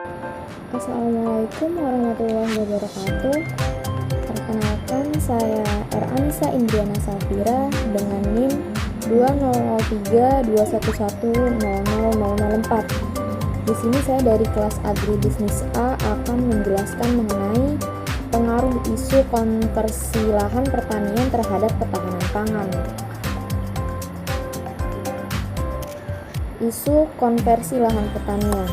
Assalamualaikum warahmatullahi wabarakatuh. Perkenalkan, saya Anissa Indriana Safira dengan NIM 200321100004. Di sini saya dari kelas Agribisnis A akan menjelaskan mengenai pengaruh isu konversi lahan pertanian terhadap ketahanan pangan. Isu konversi lahan pertanian.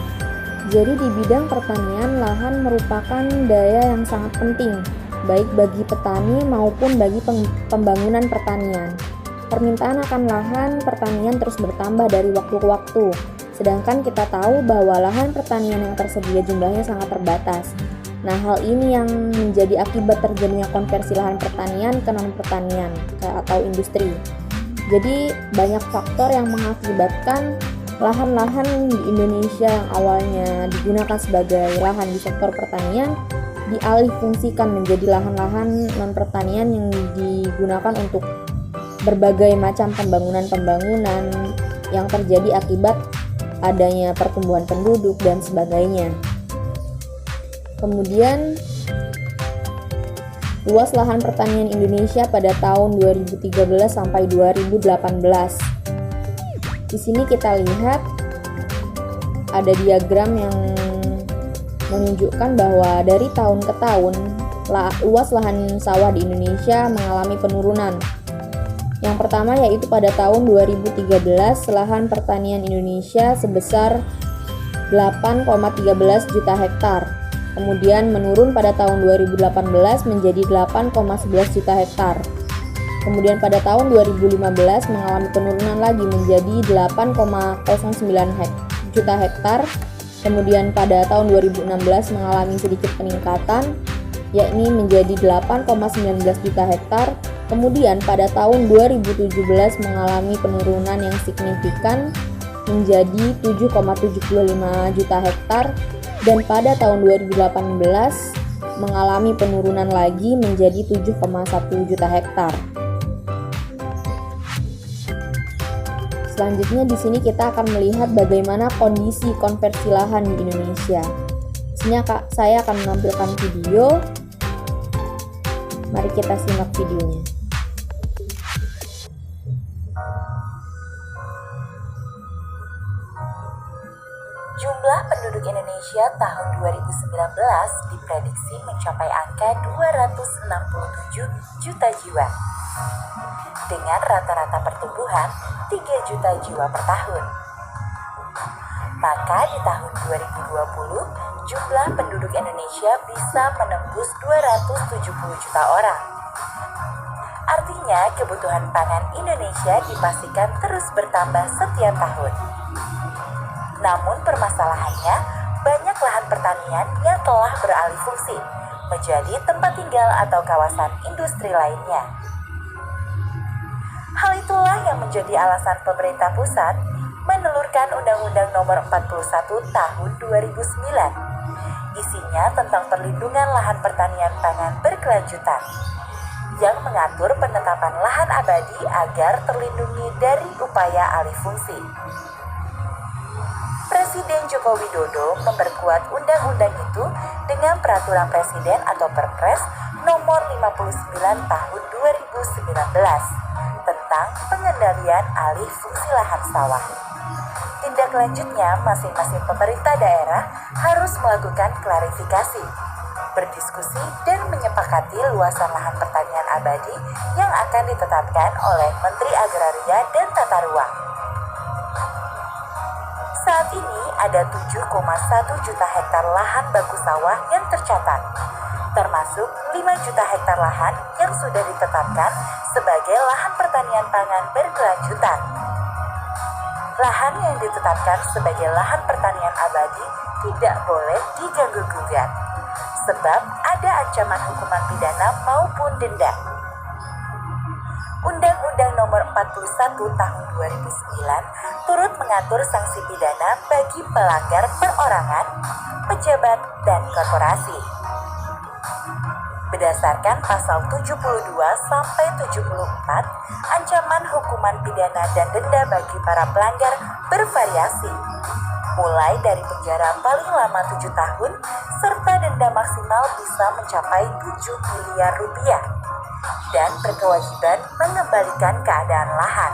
Jadi di bidang pertanian, lahan merupakan daya yang sangat penting, baik bagi petani maupun bagi pembangunan pertanian. Permintaan akan lahan pertanian terus bertambah dari waktu ke waktu, sedangkan kita tahu bahwa lahan pertanian yang tersedia jumlahnya sangat terbatas. Nah, hal ini yang menjadi akibat terjadinya konversi lahan pertanian ke non-pertanian atau industri. Jadi banyak faktor yang mengakibatkan lahan-lahan di Indonesia yang awalnya digunakan sebagai lahan di sektor pertanian dialihfungsikan menjadi lahan-lahan non-pertanian yang digunakan untuk berbagai macam pembangunan yang terjadi akibat adanya pertumbuhan penduduk dan sebagainya. Kemudian luas lahan pertanian Indonesia pada tahun 2013 sampai 2018. Di sini kita lihat ada diagram yang menunjukkan bahwa dari tahun ke tahun luas lahan sawah di Indonesia mengalami penurunan. Yang pertama yaitu pada tahun 2013 lahan pertanian Indonesia sebesar 8,13 juta hektar. Kemudian menurun pada tahun 2018 menjadi 8,11 juta hektar. Kemudian pada tahun 2015 mengalami penurunan lagi menjadi 8,09 juta hektar. Kemudian pada tahun 2016 mengalami sedikit peningkatan yakni menjadi 8,19 juta hektar. Kemudian pada tahun 2017 mengalami penurunan yang signifikan menjadi 7,75 juta hektar dan pada tahun 2018 mengalami penurunan lagi menjadi 7,1 juta hektar. Selanjutnya di sini kita akan melihat bagaimana kondisi konversi lahan di Indonesia. Di sini saya akan menampilkan video. Mari kita simak videonya. Jumlah penduduk Indonesia tahun 2019 diprediksi mencapai angka 267 juta jiwa. Dengan rata-rata pertumbuhan 3 juta jiwa per tahun. Maka di tahun 2020, jumlah penduduk Indonesia bisa menembus 270 juta orang. Artinya, kebutuhan pangan Indonesia dipastikan terus bertambah setiap tahun. Namun permasalahannya, banyak lahan pertanian yang telah beralih fungsi menjadi tempat tinggal atau kawasan industri lainnya. Hal itulah yang menjadi alasan pemerintah pusat menelurkan Undang-Undang Nomor 41 Tahun 2009. Isinya tentang perlindungan lahan pertanian pangan berkelanjutan, yang mengatur penetapan lahan abadi agar terlindungi dari upaya alih fungsi. Presiden Joko Widodo memperkuat undang-undang itu dengan Peraturan Presiden atau Perpres Nomor 59 Tahun 2019 tentang pengendalian alih fungsi lahan sawah. Tindak lanjutnya, masing-masing pemerintah daerah harus melakukan klarifikasi, berdiskusi, dan menyepakati luasan lahan pertanian abadi yang akan ditetapkan oleh Menteri Agraria dan Tata Ruang. Saat ini ada 7,1 juta hektar lahan baku sawah yang tercatat, termasuk 5 juta hektar lahan yang sudah ditetapkan sebagai lahan pertanian pangan berkelanjutan. Lahan yang ditetapkan sebagai lahan pertanian abadi tidak boleh diganggu-gugat, sebab ada ancaman hukuman pidana maupun denda. Undang-Undang Nomor 41 Tahun 2009 turut mengatur sanksi pidana bagi pelanggar perorangan, pejabat, dan korporasi. Berdasarkan pasal 72 sampai 74, ancaman hukuman pidana dan denda bagi para pelanggar bervariasi. mulai dari penjara paling lama 7 tahun serta denda maksimal bisa mencapai 7 miliar rupiah dan berkewajiban mengembalikan keadaan lahan.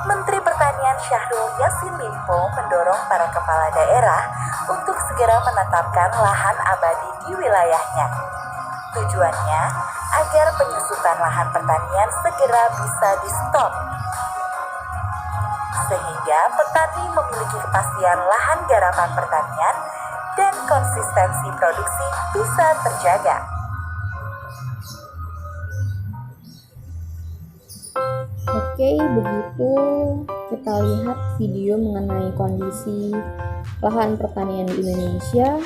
Menteri Pertanian Syahrul Yassin Limpo mendorong para kepala daerah untuk segera menetapkan lahan abadi di wilayahnya. Tujuannya agar penyusutan lahan pertanian segera bisa di-stop, sehingga petani memiliki kepastian lahan garapan pertanian dan konsistensi produksi bisa terjaga. Oke, begitu kita lihat video mengenai kondisi lahan pertanian di Indonesia.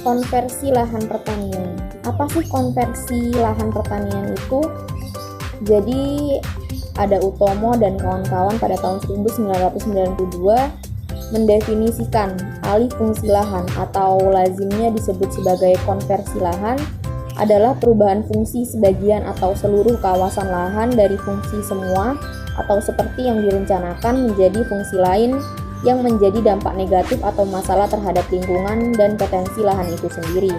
Konversi lahan pertanian. Apa sih konversi lahan pertanian itu? Jadi ada Utomo dan kawan-kawan pada tahun 1992 mendefinisikan alih fungsi lahan atau lazimnya disebut sebagai konversi lahan adalah perubahan fungsi sebagian atau seluruh kawasan lahan dari fungsi semua atau seperti yang direncanakan menjadi fungsi lain yang menjadi dampak negatif atau masalah terhadap lingkungan dan potensi lahan itu sendiri.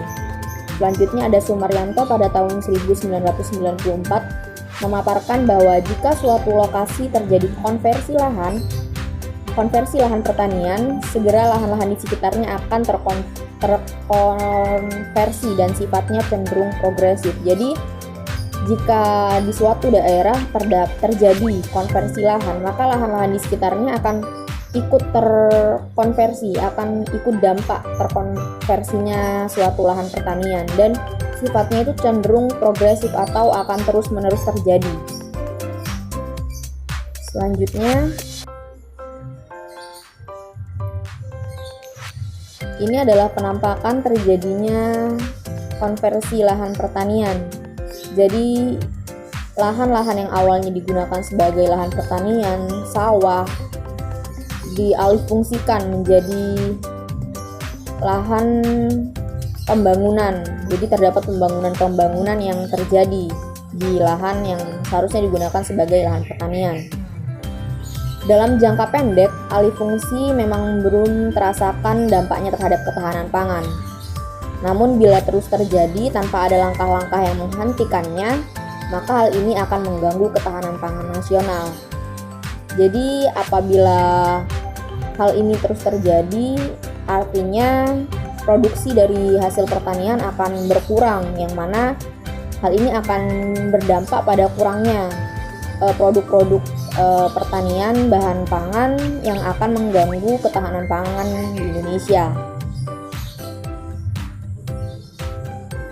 Selanjutnya ada Sumaryanto pada tahun 1994 memaparkan bahwa jika suatu lokasi terjadi konversi lahan pertanian, segera lahan-lahan di sekitarnya akan terkonversi dan sifatnya cenderung progresif. Jadi, jika di suatu daerah terjadi konversi lahan, maka lahan-lahan di sekitarnya akan ikut terkonversi, akan ikut dampak terkonversinya suatu lahan pertanian, dan sifatnya itu cenderung progresif atau akan terus-menerus terjadi. Selanjutnya, ini adalah penampakan terjadinya konversi lahan pertanian. Jadi, lahan-lahan yang awalnya digunakan sebagai lahan pertanian, sawah, dialihfungsikan menjadi lahan pembangunan. Jadi terdapat pembangunan yang terjadi di lahan yang seharusnya digunakan sebagai lahan pertanian. Dalam jangka pendek, alih fungsi memang belum terasakan dampaknya terhadap ketahanan pangan. Namun bila terus terjadi tanpa ada langkah-langkah yang menghentikannya, maka hal ini akan mengganggu ketahanan pangan nasional. Jadi apabila hal ini terus terjadi, artinya produksi dari hasil pertanian akan berkurang, yang mana hal ini akan berdampak pada kurangnya produk-produk pertanian bahan pangan yang akan mengganggu ketahanan pangan di Indonesia.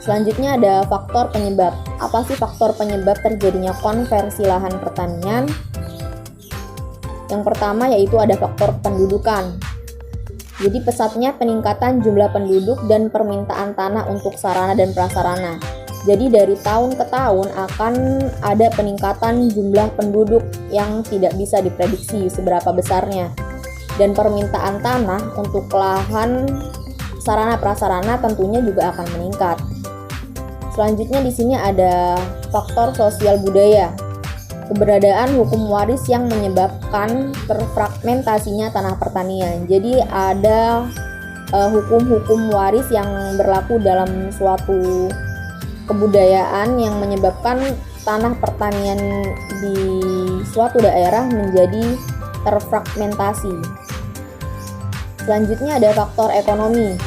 Selanjutnya ada faktor penyebab. Apa sih faktor penyebab terjadinya konversi lahan pertanian? Yang pertama yaitu ada faktor pendudukan. Jadi pesatnya peningkatan jumlah penduduk dan permintaan tanah untuk sarana dan prasarana. Jadi dari tahun ke tahun akan ada peningkatan jumlah penduduk yang tidak bisa diprediksi seberapa besarnya. Dan permintaan tanah untuk lahan sarana prasarana tentunya juga akan meningkat. Selanjutnya di sini ada faktor sosial budaya. Keberadaan hukum waris yang menyebabkan terfragmentasinya tanah pertanian. Jadi ada hukum-hukum waris yang berlaku dalam suatu kebudayaan yang menyebabkan tanah pertanian di suatu daerah menjadi terfragmentasi. Selanjutnya ada faktor ekonomi.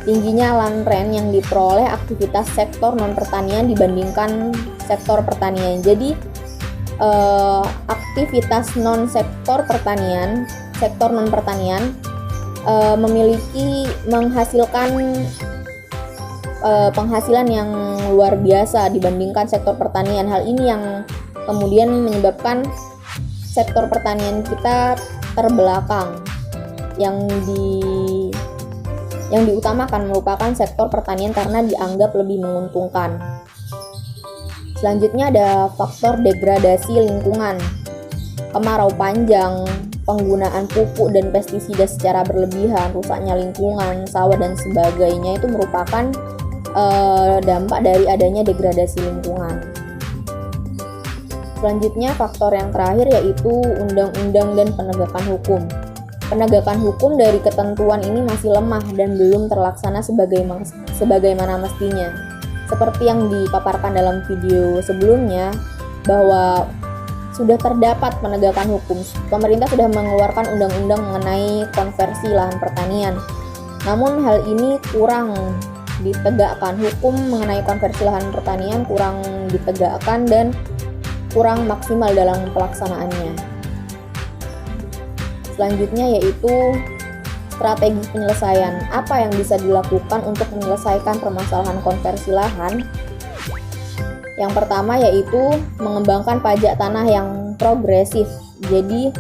Tingginya land rent yang diperoleh aktivitas sektor non-pertanian dibandingkan sektor pertanian. Jadi aktivitas non-sektor pertanian, sektor non-pertanian menghasilkan penghasilan yang luar biasa dibandingkan sektor pertanian. Hal ini yang kemudian menyebabkan sektor pertanian kita terbelakang. Yang diutamakan merupakan sektor pertanian karena dianggap lebih menguntungkan. Selanjutnya ada faktor degradasi lingkungan. Kemarau panjang, penggunaan pupuk dan pestisida secara berlebihan, rusaknya lingkungan, sawah dan sebagainya itu merupakan dampak dari adanya degradasi lingkungan. Selanjutnya, faktor yang terakhir yaitu undang-undang dan penegakan hukum. Penegakan hukum dari ketentuan ini masih lemah dan belum terlaksana sebagaimana mestinya. Seperti yang dipaparkan dalam video sebelumnya, bahwa sudah terdapat penegakan hukum. Pemerintah sudah mengeluarkan undang-undang mengenai konversi lahan pertanian. Namun hal ini kurang ditegakkan. Hukum mengenai konversi lahan pertanian kurang ditegakkan dan kurang maksimal dalam pelaksanaannya. Selanjutnya yaitu strategi penyelesaian. Apa yang bisa dilakukan untuk menyelesaikan permasalahan konversi lahan? Yang pertama yaitu mengembangkan pajak tanah yang progresif. Jadi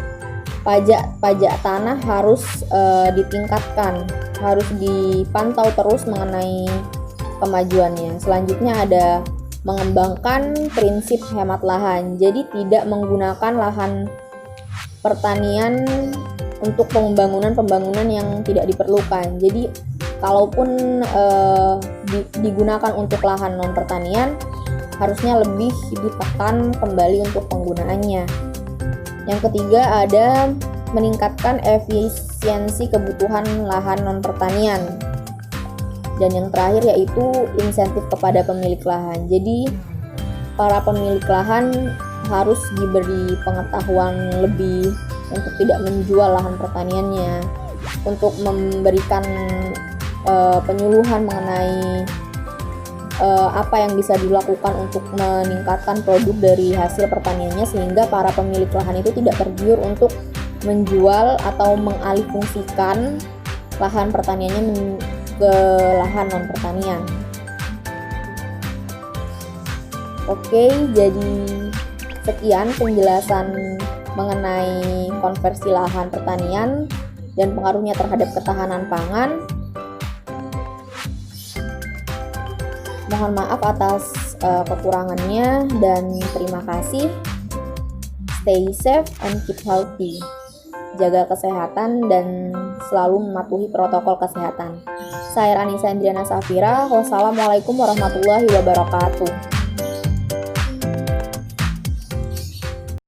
pajak tanah harus ditingkatkan, harus dipantau terus mengenai kemajuannya. Selanjutnya ada mengembangkan prinsip hemat lahan. Jadi tidak menggunakan lahan pertanian untuk pembangunan yang tidak diperlukan. Jadi kalaupun digunakan untuk lahan non pertanian, harusnya lebih ditekan kembali untuk penggunaannya. Yang ketiga ada meningkatkan efisiensi kebutuhan lahan non pertanian. Dan yang terakhir yaitu insentif kepada pemilik lahan. Jadi para pemilik lahan harus diberi pengetahuan lebih untuk tidak menjual lahan pertaniannya, untuk memberikan penyuluhan mengenai apa yang bisa dilakukan untuk meningkatkan produk dari hasil pertaniannya, sehingga para pemilik lahan itu tidak tergiur untuk menjual atau mengalihfungsikan lahan pertaniannya ke lahan non pertanian. Oke, jadi sekian penjelasan mengenai konversi lahan pertanian dan pengaruhnya terhadap ketahanan pangan. Mohon maaf atas kekurangannya dan terima kasih. Stay safe and keep healthy. Jaga kesehatan dan selalu mematuhi protokol kesehatan. Saya Anissa Indriana Safira. Wassalamualaikum warahmatullahi wabarakatuh.